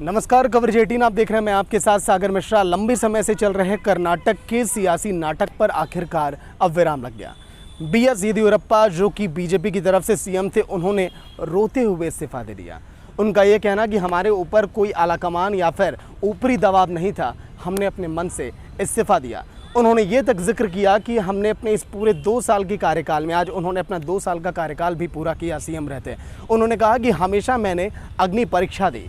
नमस्कार, कवरेज 18 आप देख रहे हैं। मैं आपके साथ सागर मिश्रा। लंबे समय से चल रहे कर्नाटक के सियासी नाटक पर आखिरकार अब विराम लग गया। बीएस येदियुरप्पा जो कि बीजेपी की तरफ से सीएम थे, उन्होंने रोते हुए इस्तीफा दे दिया। उनका ये कहना कि हमारे ऊपर कोई आलाकमान या फिर ऊपरी दबाव नहीं था, हमने अपने मन से इस्तीफा दिया। उन्होंने ये तक जिक्र किया कि हमने अपने इस पूरे 2 साल के कार्यकाल में, आज उन्होंने अपना 2 साल का कार्यकाल भी पूरा किया सीएम रहते, उन्होंने कहा कि हमेशा मैंने अग्नि परीक्षा दी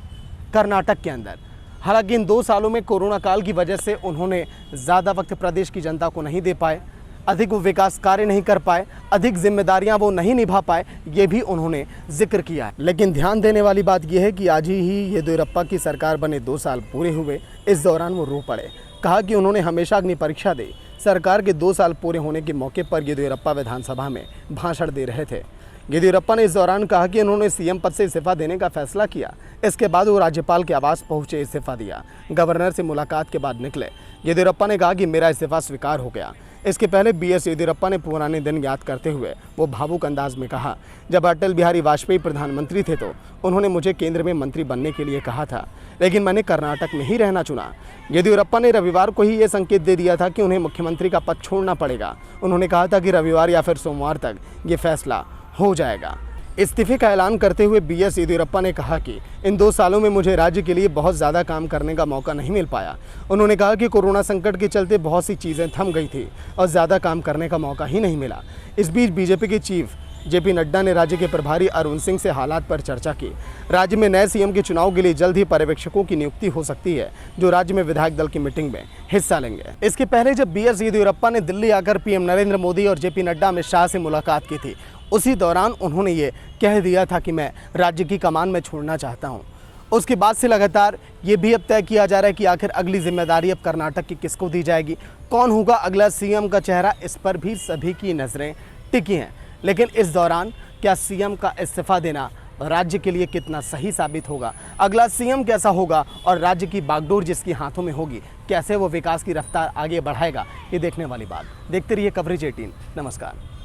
कर्नाटक के अंदर। हालांकि इन 2 सालों में कोरोना काल की वजह से उन्होंने ज़्यादा वक्त प्रदेश की जनता को नहीं दे पाए, अधिक वो विकास कार्य नहीं कर पाए, अधिक जिम्मेदारियां वो नहीं निभा पाए, ये भी उन्होंने जिक्र किया है। लेकिन ध्यान देने वाली बात यह है कि आज ही येदियुरप्पा की सरकार बने 2 साल पूरे हुए। इस दौरान वो रो पड़े। कहा कि उन्होंने हमेशा अग्नि परीक्षा दी। सरकार के 2 साल पूरे होने के मौके पर येदियुरप्पा विधानसभा में भाषण दे रहे थे। येदियुरप्पा ने इस दौरान कहा कि उन्होंने सीएम पद से इस्तीफा देने का फैसला किया। इसके बाद वो राज्यपाल के आवास पहुंचे, इस्तीफा दिया। गवर्नर से मुलाकात के बाद निकले। येदियुरप्पा ने कहा कि मेरा इस्तीफा स्वीकार हो गया। इसके पहले बीएस येदियुरप्पा ने पुराने दिन याद करते हुए वो भावुक अंदाज में कहा, जब अटल बिहारी वाजपेयी प्रधानमंत्री थे तो उन्होंने मुझे केंद्र में मंत्री बनने के लिए कहा था, लेकिन मैंने कर्नाटक में ही रहना चुना। येदियुरप्पा ने रविवार को ही ये संकेत दे दिया था कि उन्हें मुख्यमंत्री का पद छोड़ना पड़ेगा। उन्होंने कहा था कि रविवार या फिर सोमवार तक ये फैसला हो जाएगा। इस्तीफे का ऐलान करते हुए बीएस येदियुरप्पा ने कहा कि इन 2 सालों में मुझे राज्य के लिए बहुत ज़्यादा काम करने का मौका नहीं मिल पाया। उन्होंने कहा कि कोरोना संकट के चलते बहुत सी चीज़ें थम गई थी और ज़्यादा काम करने का मौका ही नहीं मिला। इस बीच बीजेपी के चीफ जेपी नड्डा ने राज्य के प्रभारी अरुण सिंह से हालात पर चर्चा की। राज्य में नए सीएम के चुनाव के लिए जल्द ही पर्यवेक्षकों की नियुक्ति हो सकती है, जो राज्य में विधायक दल की मीटिंग में हिस्सा लेंगे। इसके पहले जब बीएस येदियुरप्पा ने दिल्ली आकर पीएम नरेंद्र मोदी और जेपी नड्डा अमित शाह से मुलाकात की थी, उसी दौरान उन्होंने ये कह दिया था कि मैं राज्य की कमान में छोड़ना चाहता हूं। उसके बाद से लगातार ये भी अब तय किया जा रहा है कि आखिर अगली जिम्मेदारी अब कर्नाटक की किसको दी जाएगी, कौन होगा अगला सीएम का चेहरा, इस पर भी सभी की नज़रें टिकी हैं। लेकिन इस दौरान क्या सीएम का इस्तीफा देना राज्य के लिए कितना सही साबित होगा, अगला सीएम कैसा होगा और राज्य की बागडोर जिसके हाथों में होगी, कैसे वो विकास की रफ्तार आगे बढ़ाएगा, ये देखने वाली बात। देखते रहिए कवरेज 18। नमस्कार।